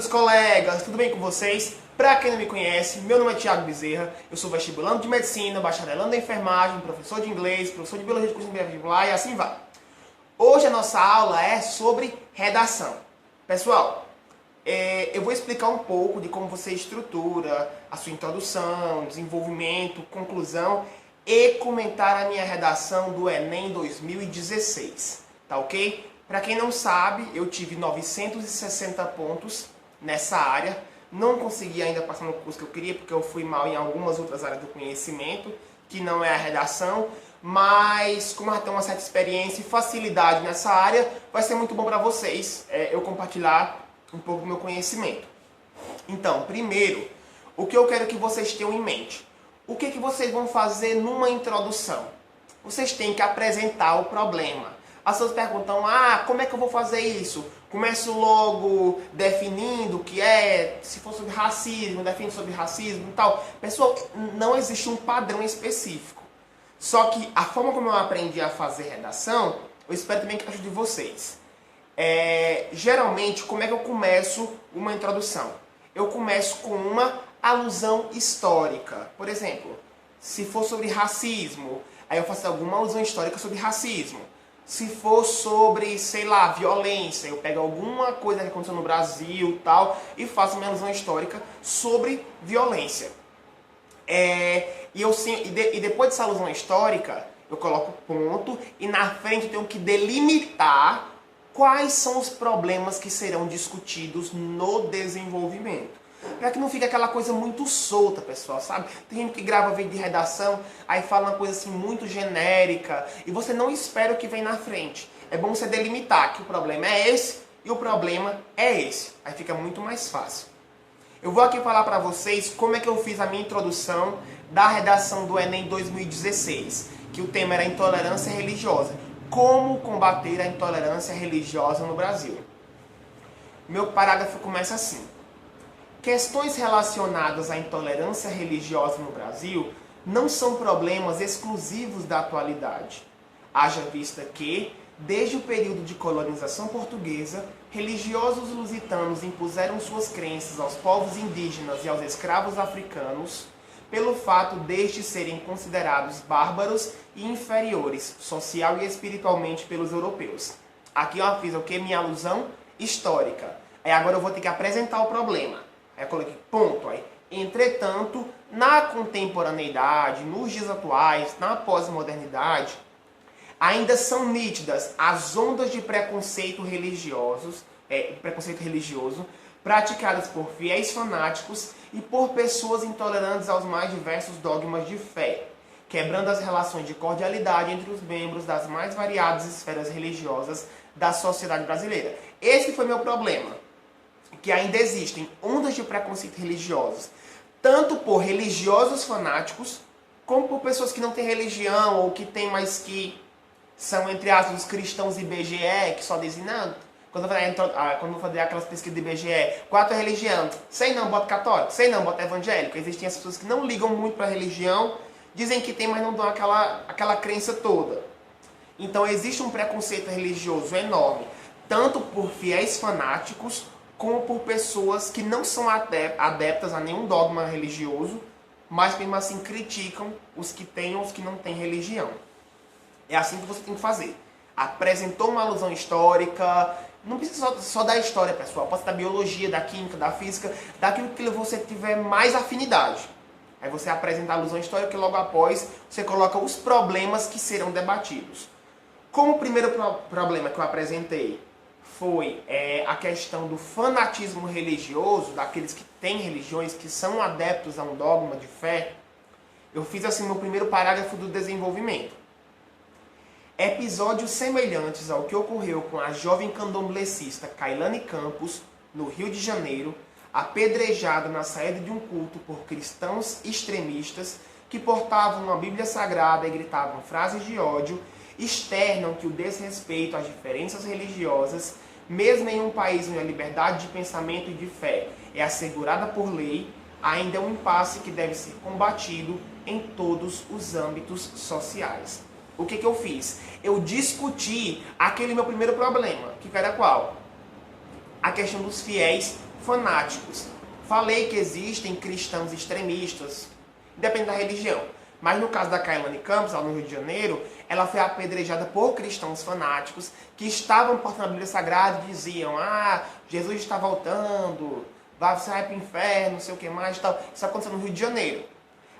meus colegas, tudo bem com vocês? Para quem não me conhece, meu nome é Thiago Bezerra, eu sou vestibulando de medicina, bacharelando em enfermagem, professor de inglês, professor de biologia de curso de vestibular e assim vai. Hoje a nossa aula é sobre redação. Pessoal, eu vou explicar um pouco de como você estrutura a sua introdução, desenvolvimento, conclusão e comentar a minha redação do Enem 2016, tá ok? Para quem não sabe, eu tive 960 pontos nessa área. Não consegui ainda passar no curso que eu queria, porque eu fui mal em algumas outras áreas do conhecimento, que não é a redação. Mas, como eu já tenho uma certa experiência e facilidade nessa área, vai ser muito bom para vocês eu compartilhar um pouco do meu conhecimento. Então, primeiro, o que eu quero que vocês tenham em mente. O que vocês vão fazer numa introdução? Vocês têm que apresentar o problema. As pessoas perguntam, como é que eu vou fazer isso? Começo logo definindo o que é, se for sobre racismo, defino sobre racismo e tal. Pessoal, não existe um padrão específico. Só que a forma como eu aprendi a fazer redação, eu espero também que ajude vocês. Geralmente, como é que eu começo uma introdução? Eu começo com uma alusão histórica. Por exemplo, se for sobre racismo, aí eu faço alguma alusão histórica sobre racismo. Se for sobre, sei lá, violência, eu pego alguma coisa que aconteceu no Brasil e tal, e faço uma alusão histórica sobre violência. E depois dessa alusão histórica, eu coloco ponto e na frente eu tenho que delimitar quais são os problemas que serão discutidos no desenvolvimento. Para que não fique aquela coisa muito solta, pessoal, sabe? Tem gente que grava vídeo de redação, aí fala uma coisa assim muito genérica, e você não espera o que vem na frente. É bom você delimitar que o problema é esse e o problema é esse. Aí fica muito mais fácil. Eu vou aqui falar para vocês como é que eu fiz a minha introdução da redação do Enem 2016, que o tema era intolerância religiosa. Como combater a intolerância religiosa no Brasil. Meu parágrafo começa assim. Questões relacionadas à intolerância religiosa no Brasil não são problemas exclusivos da atualidade. Haja vista que, desde o período de colonização portuguesa, religiosos lusitanos impuseram suas crenças aos povos indígenas e aos escravos africanos, pelo fato destes serem considerados bárbaros e inferiores, social e espiritualmente, pelos europeus. Aqui eu fiz minha alusão histórica. Aí agora eu vou ter que apresentar o problema. Aí eu coloquei ponto. Aí. Entretanto, na contemporaneidade, nos dias atuais, na pós-modernidade, ainda são nítidas as ondas de preconceito religioso praticadas por fiéis fanáticos e por pessoas intolerantes aos mais diversos dogmas de fé, quebrando as relações de cordialidade entre os membros das mais variadas esferas religiosas da sociedade brasileira. Esse foi meu problema. Que ainda existem ondas de preconceito religiosos, tanto por religiosos fanáticos, como por pessoas que não têm religião, ou que têm, mas que são, entre aspas, os cristãos IBGE, que só dizem, não, quando eu fazer aquelas pesquisas de IBGE, qual a tua religião? Sei não, bota católico, sei não, bota evangélico. Existem as pessoas que não ligam muito para a religião, dizem que tem, mas não dão aquela crença toda. Então existe um preconceito religioso enorme, tanto por fiéis fanáticos, como por pessoas que não são adeptas a nenhum dogma religioso, mas mesmo assim criticam os que têm ou os que não têm religião. É assim que você tem que fazer. Apresentou uma alusão histórica, não precisa só da história, pessoal, pode ser da biologia, da química, da física, daquilo que você tiver mais afinidade. Aí você apresenta a alusão histórica e logo após você coloca os problemas que serão debatidos. Como o primeiro problema que eu apresentei foi a questão do fanatismo religioso, daqueles que têm religiões, que são adeptos a um dogma de fé, eu fiz assim no primeiro parágrafo do desenvolvimento. Episódios semelhantes ao que ocorreu com a jovem candomblessista Kailane Campos, no Rio de Janeiro, apedrejada na saída de um culto por cristãos extremistas que portavam uma Bíblia Sagrada e gritavam frases de ódio, externam que o desrespeito às diferenças religiosas, mesmo em um país onde a liberdade de pensamento e de fé é assegurada por lei, ainda é um impasse que deve ser combatido em todos os âmbitos sociais. O que eu fiz? Eu discuti aquele meu primeiro problema, que era qual? A questão dos fiéis fanáticos. Falei que existem cristãos extremistas, independente da religião. Mas no caso da Kailane Campos, lá no Rio de Janeiro, ela foi apedrejada por cristãos fanáticos que estavam portando a Bíblia Sagrada e diziam: Jesus está voltando, você vai para o inferno, não sei o que mais, tal. Isso aconteceu no Rio de Janeiro.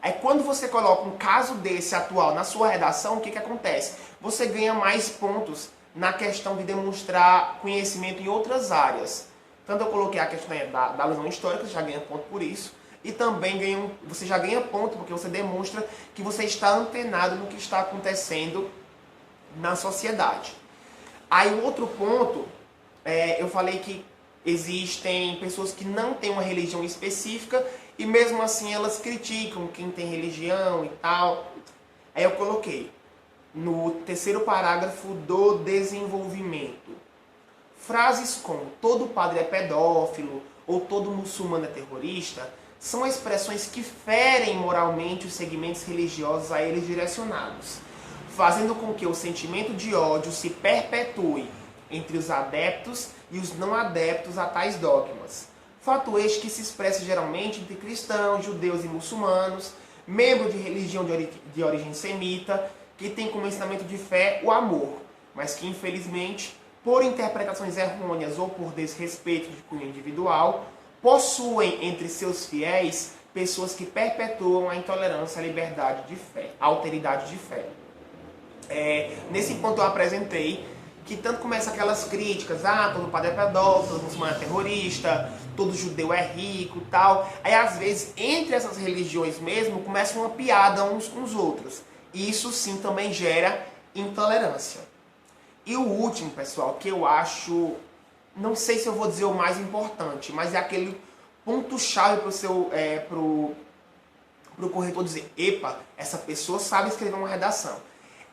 Aí quando você coloca um caso desse atual na sua redação, o que acontece? Você ganha mais pontos na questão de demonstrar conhecimento em outras áreas. Tanto eu coloquei a questão da alusão histórica, você já ganha ponto por isso. E também você já ganha ponto porque você demonstra que você está antenado no que está acontecendo na sociedade. Aí o outro ponto, eu falei que existem pessoas que não têm uma religião específica e mesmo assim elas criticam quem tem religião e tal. Aí eu coloquei no terceiro parágrafo do desenvolvimento frases como todo padre é pedófilo ou todo muçulmano é terrorista são expressões que ferem moralmente os segmentos religiosos a eles direcionados, fazendo com que o sentimento de ódio se perpetue entre os adeptos e os não adeptos a tais dogmas. Fato este que se expressa geralmente entre cristãos, judeus e muçulmanos, membros de religião de origem semita, que tem como ensinamento de fé o amor, mas que infelizmente, por interpretações errôneas ou por desrespeito de cunho individual, possuem entre seus fiéis pessoas que perpetuam a intolerância à liberdade de fé, à alteridade de fé. Nesse ponto eu apresentei que tanto começa aquelas críticas, todo padre é pedófilo, todo muçulmano é terrorista, todo judeu é rico e tal. Aí às vezes, entre essas religiões mesmo, começa uma piada uns com os outros. E isso sim também gera intolerância. E o último, pessoal, que eu acho, não sei se eu vou dizer o mais importante, mas é aquele ponto-chave pro corretor dizer: epa, essa pessoa sabe escrever uma redação.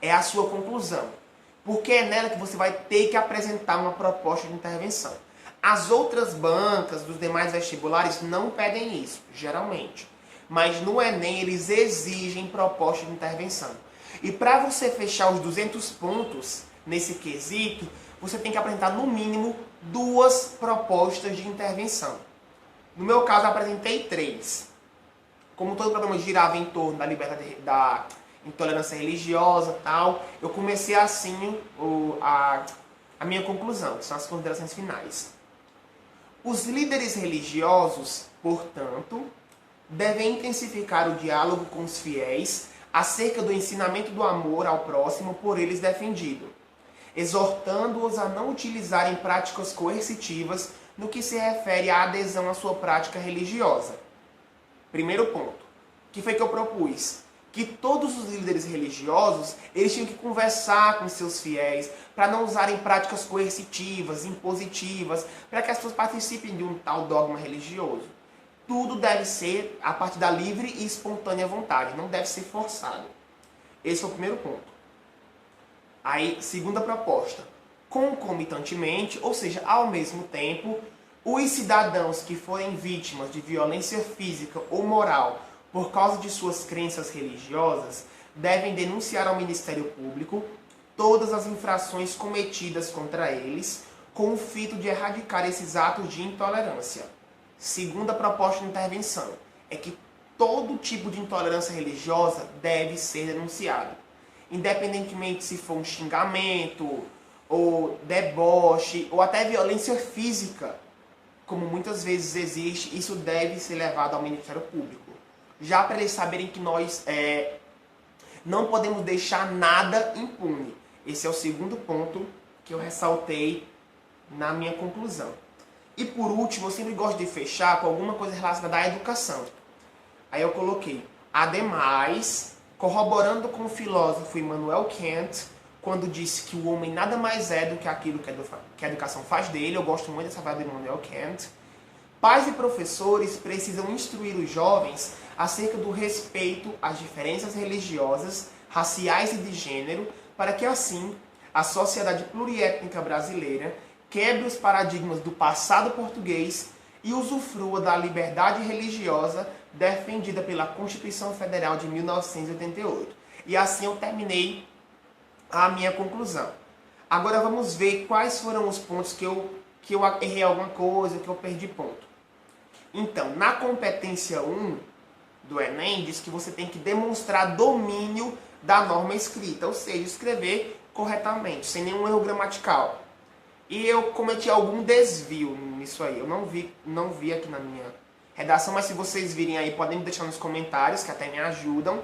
É a sua conclusão. Porque é nela que você vai ter que apresentar uma proposta de intervenção. As outras bancas dos demais vestibulares não pedem isso, geralmente. Mas no Enem eles exigem proposta de intervenção. E para você fechar os 200 pontos nesse quesito, você tem que apresentar no mínimo 2 propostas de intervenção. No meu caso, eu apresentei 3. Como todo programa girava em torno da liberdade, da intolerância religiosa e tal, eu comecei assim a minha conclusão, que são as considerações finais. Os líderes religiosos, portanto, devem intensificar o diálogo com os fiéis acerca do ensinamento do amor ao próximo por eles defendido, exortando-os a não utilizarem práticas coercitivas no que se refere à adesão à sua prática religiosa. Primeiro ponto, que foi que eu propus? Que todos os líderes religiosos, eles tinham que conversar com seus fiéis para não usarem práticas coercitivas, impositivas, para que as pessoas participem de um tal dogma religioso. Tudo deve ser a partir da livre e espontânea vontade, não deve ser forçado. Esse é o primeiro ponto. Aí, segunda proposta. Concomitantemente, ou seja, ao mesmo tempo, os cidadãos que forem vítimas de violência física ou moral por causa de suas crenças religiosas devem denunciar ao Ministério Público todas as infrações cometidas contra eles com o fito de erradicar esses atos de intolerância. Segunda proposta de intervenção é que todo tipo de intolerância religiosa deve ser denunciado, independentemente se for um xingamento, ou deboche, ou até violência física, como muitas vezes existe, isso deve ser levado ao Ministério Público. Já para eles saberem que nós não podemos deixar nada impune. Esse é o segundo ponto que eu ressaltei na minha conclusão. E por último, eu sempre gosto de fechar com alguma coisa relacionada à educação. Aí eu coloquei: ademais, corroborando com o filósofo Immanuel Kant, quando disse que o homem nada mais é do que aquilo que a educação faz dele. Eu gosto muito dessa frase do Immanuel Kant. Pais e professores precisam instruir os jovens acerca do respeito às diferenças religiosas, raciais e de gênero, para que assim a sociedade pluriétnica brasileira quebre os paradigmas do passado português e usufrua da liberdade religiosa defendida pela Constituição Federal de 1988. E assim eu terminei a minha conclusão. Agora vamos ver quais foram os pontos que eu errei alguma coisa, que eu perdi ponto. Então, na competência 1 do Enem, diz que você tem que demonstrar domínio da norma escrita, ou seja, escrever corretamente, sem nenhum erro gramatical. E eu cometi algum desvio nisso aí, eu não vi aqui na minha redação, mas se vocês virem aí, podem me deixar nos comentários, que até me ajudam.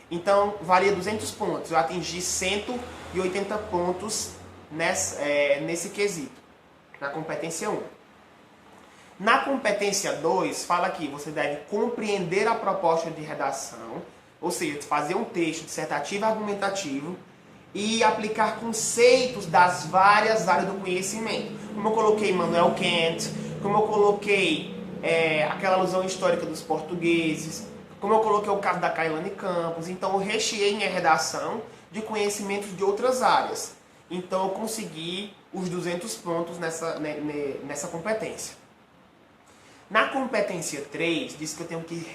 Então, valia 200 pontos, eu atingi 180 pontos nesse quesito, na competência 1. Na competência 2, fala que você deve compreender a proposta de redação, ou seja, fazer um texto dissertativo e argumentativo e aplicar conceitos das várias áreas do conhecimento. Como eu coloquei Immanuel Kant, como eu coloquei aquela alusão histórica dos portugueses, como eu coloquei o caso da Kailane Campos. Então eu recheei minha redação de conhecimentos de outras áreas. Então eu consegui os 200 pontos nessa competência. Na competência 3, diz que eu tenho que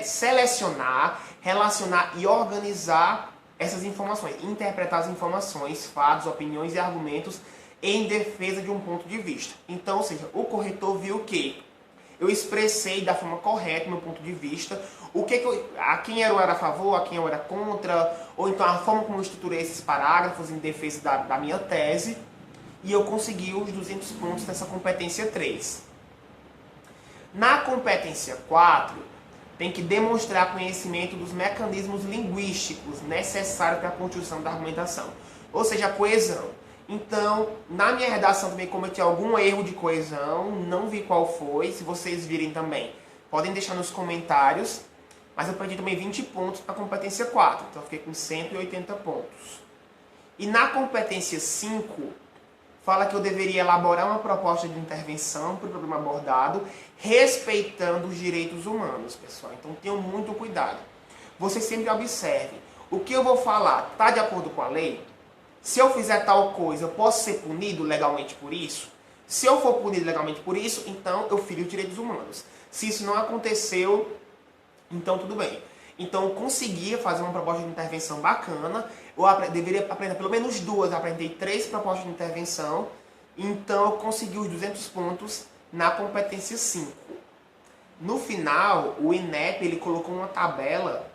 selecionar, relacionar e organizar essas informações, interpretar as informações, fatos, opiniões e argumentos em defesa de um ponto de vista. Então, ou seja, o corretor viu que eu expressei da forma correta o meu ponto de vista, a quem eu era a favor, a quem eu era contra, ou então a forma como eu estruturei esses parágrafos em defesa da minha tese, e eu consegui os 200 pontos nessa competência 3. Na competência 4, tem que demonstrar conhecimento dos mecanismos linguísticos necessários para a construção da argumentação, ou seja, a coesão. Então, na minha redação também cometi algum erro de coesão, não vi qual foi. Se vocês virem também, podem deixar nos comentários. Mas eu perdi também 20 pontos para a competência 4, então eu fiquei com 180 pontos. E na competência 5, fala que eu deveria elaborar uma proposta de intervenção para o problema abordado, respeitando os direitos humanos, pessoal. Então tenham muito cuidado. Vocês sempre observem, o que eu vou falar está de acordo com a lei? Se eu fizer tal coisa, eu posso ser punido legalmente por isso? Se eu for punido legalmente por isso, então eu firo os direitos humanos. Se isso não aconteceu, então tudo bem. Então eu conseguia fazer uma proposta de intervenção bacana. Eu deveria aprender pelo menos 2, eu aprendi 3 propostas de intervenção. Então eu consegui os 200 pontos na competência 5. No final, o INEP ele colocou uma tabela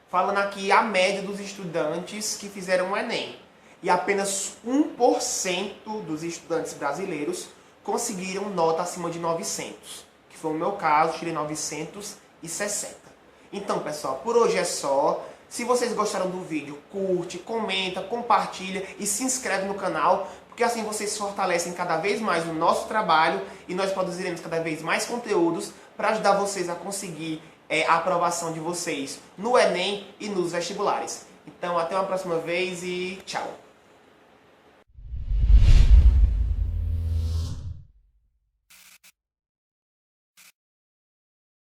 falando aqui a média dos estudantes que fizeram o Enem. E apenas 1% dos estudantes brasileiros conseguiram nota acima de 900. Que foi o meu caso, tirei 960. Então, pessoal, por hoje é só. Se vocês gostaram do vídeo, curte, comenta, compartilha e se inscreve no canal, porque assim vocês fortalecem cada vez mais o nosso trabalho e nós produziremos cada vez mais conteúdos para ajudar vocês a conseguir a aprovação de vocês no Enem e nos vestibulares. Então, até uma próxima vez e tchau!